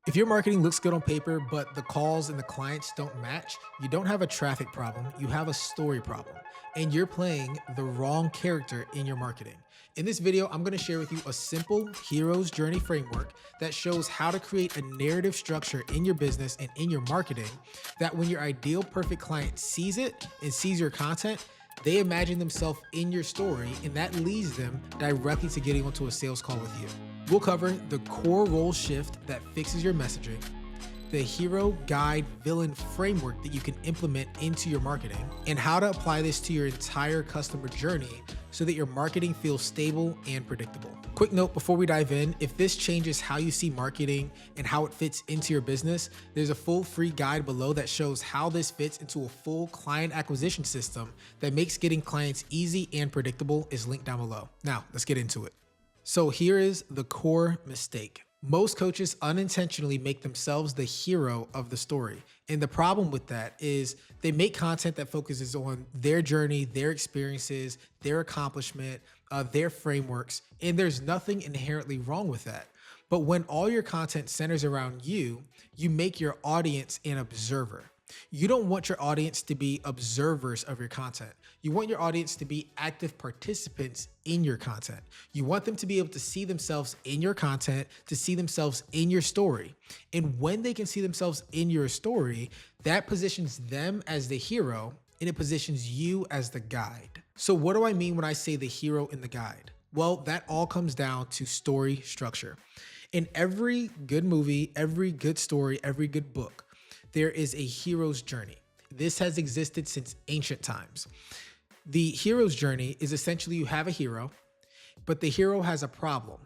If your marketing looks good on paper, but the calls and the clients don't match, you don't have a traffic problem, you have a story problem, and you're playing the wrong character in your marketing. In this video, I'm gonna share with you a simple hero's journey framework that shows how to create a narrative structure in your business and in your marketing that when your ideal perfect client sees it and sees your content, they imagine themselves in your story, and that leads them directly to getting onto a sales call with you. We'll cover the core role shift that fixes your messaging, the hero, guide, villain framework that you can implement into your marketing, and how to apply this to your entire customer journey so that your marketing feels stable and predictable. Quick note before we dive in, if this changes how you see marketing and how it fits into your business, there's a full free guide below that shows how this fits into a full client acquisition system that makes getting clients easy and predictable is linked down below. Now, let's get into it. So here is the core mistake. Most coaches unintentionally make themselves the hero of the story. And the problem with that is they make content that focuses on their journey, their experiences, their accomplishment, their frameworks, and there's nothing inherently wrong with that. But when all your content centers around you, you make your audience an observer. You don't want your audience to be observers of your content. You want your audience to be active participants in your content. You want them to be able to see themselves in your content, to see themselves in your story. And when they can see themselves in your story, that positions them as the hero and it positions you as the guide. So what do I mean when I say the hero and the guide? Well, that all comes down to story structure. In every good movie, every good story, every good book, there is a hero's journey. This has existed since ancient times. The hero's journey is essentially you have a hero, but the hero has a problem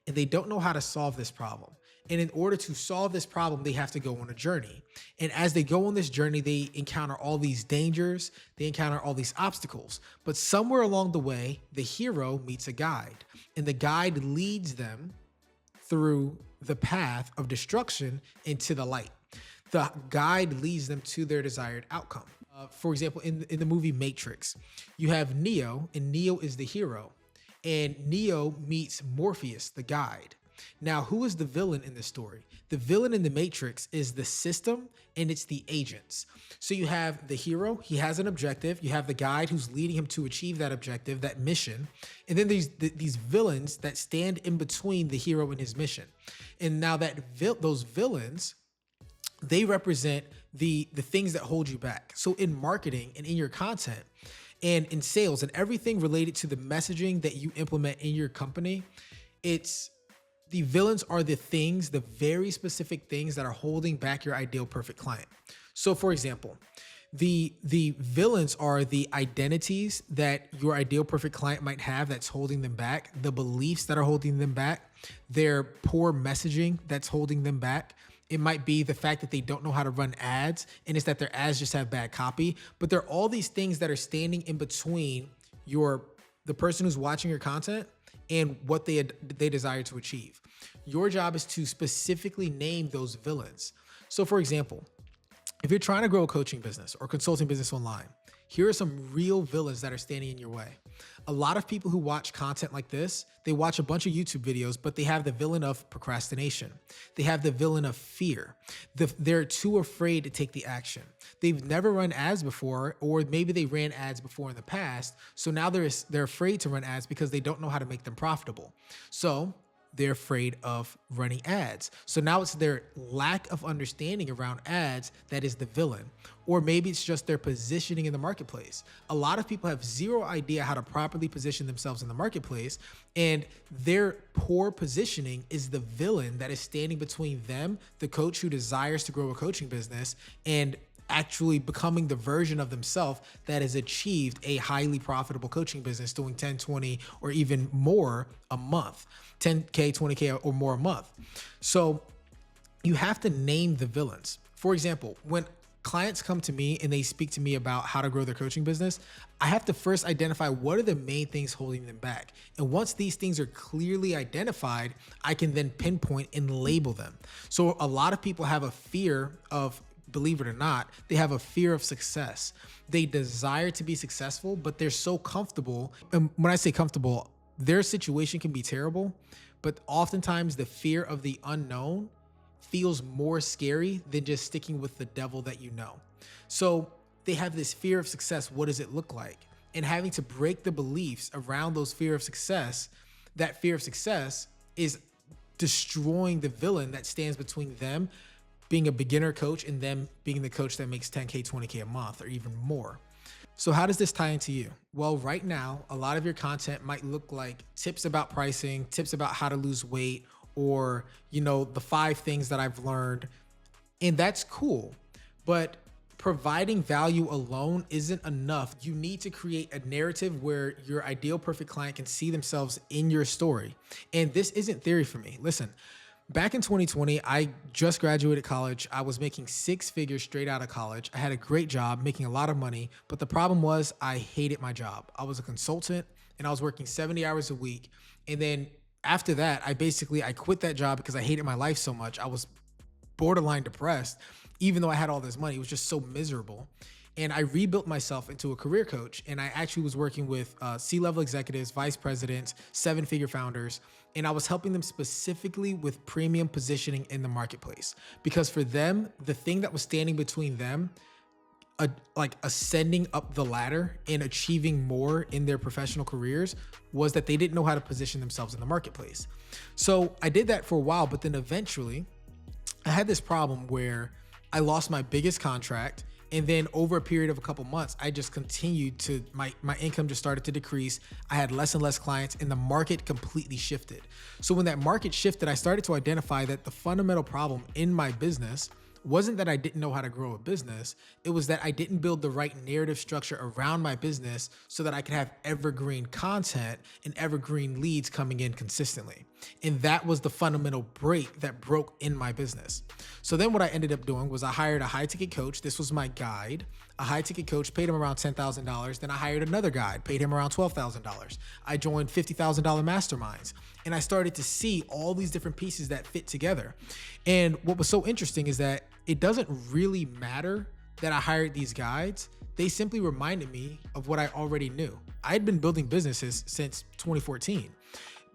and they don't know how to solve this problem. And in order to solve this problem, they have to go on a journey. And as they go on this journey, they encounter all these dangers, they encounter all these obstacles. But somewhere along the way, the hero meets a guide, and the guide leads them through the path of destruction into the light. The guide leads them to their desired outcome. For example, in the movie Matrix, you have Neo, and Neo is the hero, and Neo meets Morpheus, the guide. Now, who is the villain in this story? The villain in the Matrix is the system, and it's the agents. So you have the hero, he has an objective, you have the guide who's leading him to achieve that objective, that mission, and then these villains that stand in between the hero and his mission. And now those villains, they represent the things that hold you back. So in marketing and in your content and in sales and everything related to the messaging that you implement in your company, the villains are the things, the very specific things that are holding back your ideal perfect client. So for example, the villains are the identities that your ideal perfect client might have that's holding them back, the beliefs that are holding them back, their poor messaging that's holding them back. It might be the fact that they don't know how to run ads, and it's that their ads just have bad copy. But there are all these things that are standing in between the person who's watching your content and what they desire to achieve. Your job is to specifically name those villains. So for example, if you're trying to grow a coaching business or consulting business online, here are some real villains that are standing in your way. A lot of people who watch content like this, they watch a bunch of YouTube videos, but they have the villain of procrastination. They have the villain of fear. They're too afraid to take the action. They've never run ads before, or maybe they ran ads before in the past. So now they're afraid to run ads because they don't know how to make them profitable. So they're afraid of running ads. So now it's their lack of understanding around ads that is the villain. Or maybe it's just their positioning in the marketplace. A lot of people have zero idea how to properly position themselves in the marketplace, and their poor positioning is the villain that is standing between them, the coach who desires to grow a coaching business, and actually becoming the version of themselves that has achieved a highly profitable coaching business doing 10, 20, or even more a month, 10K, 20K or more a month. So you have to name the villains. For example, when clients come to me and they speak to me about how to grow their coaching business, I have to first identify what are the main things holding them back. And once these things are clearly identified, I can then pinpoint and label them. So a lot of people have a fear of, believe it or not, they have a fear of success. They desire to be successful, but they're so comfortable. And when I say comfortable, their situation can be terrible, but oftentimes the fear of the unknown feels more scary than just sticking with the devil that you know. So they have this fear of success. What does it look like? And having to break the beliefs around those fear of success, that fear of success is destroying the villain that stands between them being a beginner coach and them being the coach that makes 10K, 20K a month or even more. So how does this tie into you? Well, right now, a lot of your content might look like tips about pricing, tips about how to lose weight, or, the 5 things that I've learned. And that's cool. But providing value alone isn't enough. You need to create a narrative where your ideal perfect client can see themselves in your story. And this isn't theory for me. Listen, back in 2020, I just graduated college. I was making 6 figures straight out of college. I had a great job, making a lot of money. But the problem was I hated my job. I was a consultant and I was working 70 hours a week. And then after that, I quit that job because I hated my life so much. I was borderline depressed. Even though I had all this money, it was just so miserable. And I rebuilt myself into a career coach. And I actually was working with C-level executives, vice presidents, 7-figure founders. And I was helping them specifically with premium positioning in the marketplace. Because for them, the thing that was standing between them, like ascending up the ladder and achieving more in their professional careers, was that they didn't know how to position themselves in the marketplace. So I did that for a while, but then eventually I had this problem where I lost my biggest contract. And then over a period of a couple months, I just continued to, my income just started to decrease. I had less and less clients and the market completely shifted. So when that market shifted, I started to identify that the fundamental problem in my business wasn't that I didn't know how to grow a business. It was that I didn't build the right narrative structure around my business so that I could have evergreen content and evergreen leads coming in consistently. And that was the fundamental break that broke in my business. So then what I ended up doing was I hired a high ticket coach. This was my guide. A high ticket coach, paid him around $10,000. Then I hired another guide, paid him around $12,000. I joined $50,000 masterminds. And I started to see all these different pieces that fit together. And what was so interesting is that it doesn't really matter that I hired these guides. They simply reminded me of what I already knew. I had been building businesses since 2014,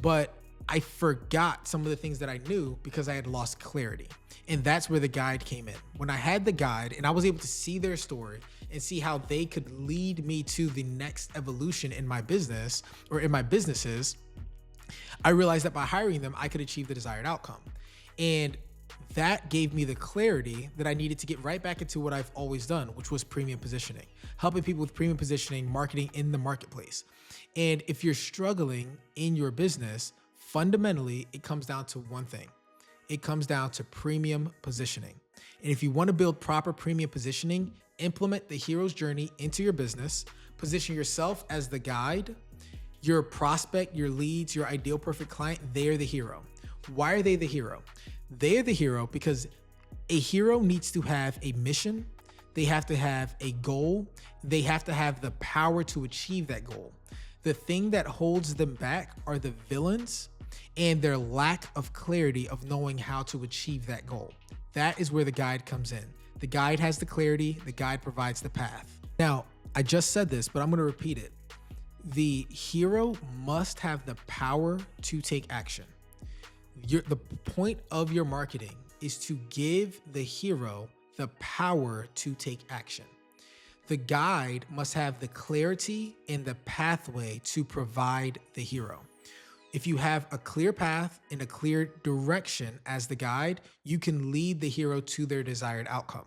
but I forgot some of the things that I knew because I had lost clarity. And that's where the guide came in. When I had the guide and I was able to see their story and see how they could lead me to the next evolution in my business or in my businesses, I realized that by hiring them, I could achieve the desired outcome. And that gave me the clarity that I needed to get right back into what I've always done, which was premium positioning, helping people with premium positioning, marketing in the marketplace. And if you're struggling in your business, fundamentally, it comes down to one thing. It comes down to premium positioning. And if you want to build proper premium positioning, implement the hero's journey into your business, position yourself as the guide, your prospect, your leads, your ideal perfect client, they're the hero. Why are they the hero? They are the hero because a hero needs to have a mission. They have to have a goal. They have to have the power to achieve that goal. The thing that holds them back are the villains and their lack of clarity of knowing how to achieve that goal. That is where the guide comes in. The guide has the clarity. The guide provides the path. Now, I just said this, but I'm going to repeat it. The hero must have the power to take action. The point of your marketing is to give the hero the power to take action. The guide must have the clarity and the pathway to provide the hero. If you have a clear path and a clear direction as the guide, you can lead the hero to their desired outcome.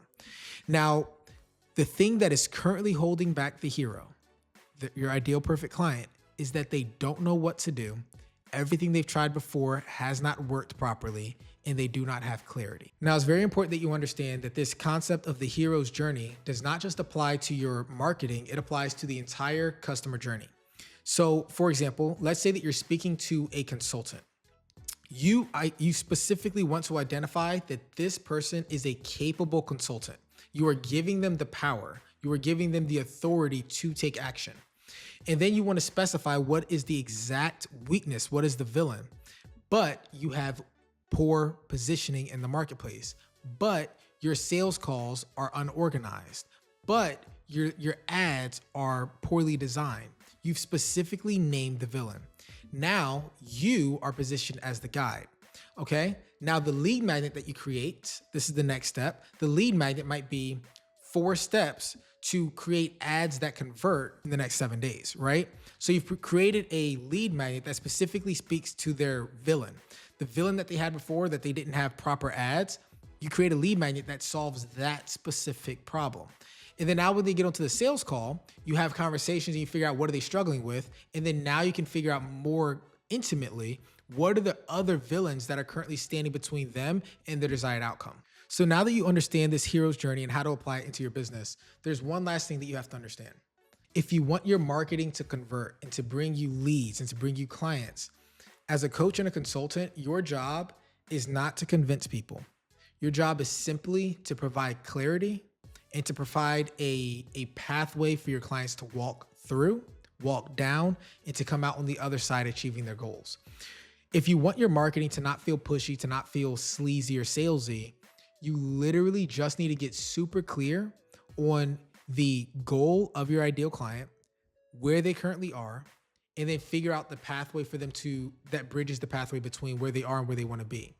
Now, the thing that is currently holding back the hero, your ideal perfect client, is that they don't know what to do. Everything they've tried before has not worked properly, and they do not have clarity. Now, it's very important that you understand that this concept of the hero's journey does not just apply to your marketing, it applies to the entire customer journey. So, for example, let's say that you're speaking to a consultant. You specifically want to identify that this person is a capable consultant. You are giving them the power. You are giving them the authority to take action. And then you want to specify what is the exact weakness, what is the villain. But you have poor positioning in the marketplace. But your sales calls are unorganized. But your ads are poorly designed. You've specifically named the villain. Now you are positioned as the guide. Okay. Now the lead magnet that you create, this is the next step. The lead magnet might be 4 steps to create ads that convert in the next 7 days, right? So you've created a lead magnet that specifically speaks to their villain. The villain that they had before that they didn't have proper ads, you create a lead magnet that solves that specific problem. And then now when they get onto the sales call, you have conversations and you figure out what are they struggling with. And then now you can figure out more intimately what are the other villains that are currently standing between them and their desired outcome. So now that you understand this hero's journey and how to apply it into your business, there's one last thing that you have to understand. If you want your marketing to convert and to bring you leads and to bring you clients, as a coach and a consultant, your job is not to convince people. Your job is simply to provide clarity and to provide a pathway for your clients to walk through, walk down, and to come out on the other side achieving their goals. If you want your marketing to not feel pushy, to not feel sleazy or salesy, you literally just need to get super clear on the goal of your ideal client, where they currently are, and then figure out the pathway for them that bridges the pathway between where they are and where they want to be.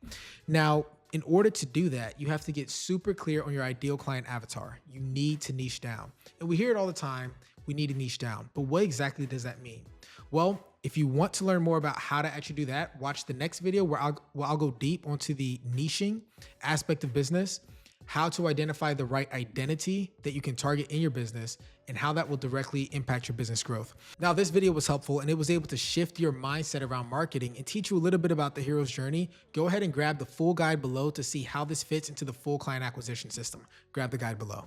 Now, in order to do that, you have to get super clear on your ideal client avatar. You need to niche down. And we hear it all the time, we need to niche down. But what exactly does that mean? Well, if you want to learn more about how to actually do that, watch the next video where I'll go deep onto the niching aspect of business, how to identify the right identity that you can target in your business, and how that will directly impact your business growth. Now, this video was helpful and it was able to shift your mindset around marketing and teach you a little bit about the hero's journey. Go ahead and grab the full guide below to see how this fits into the full client acquisition system. Grab the guide below.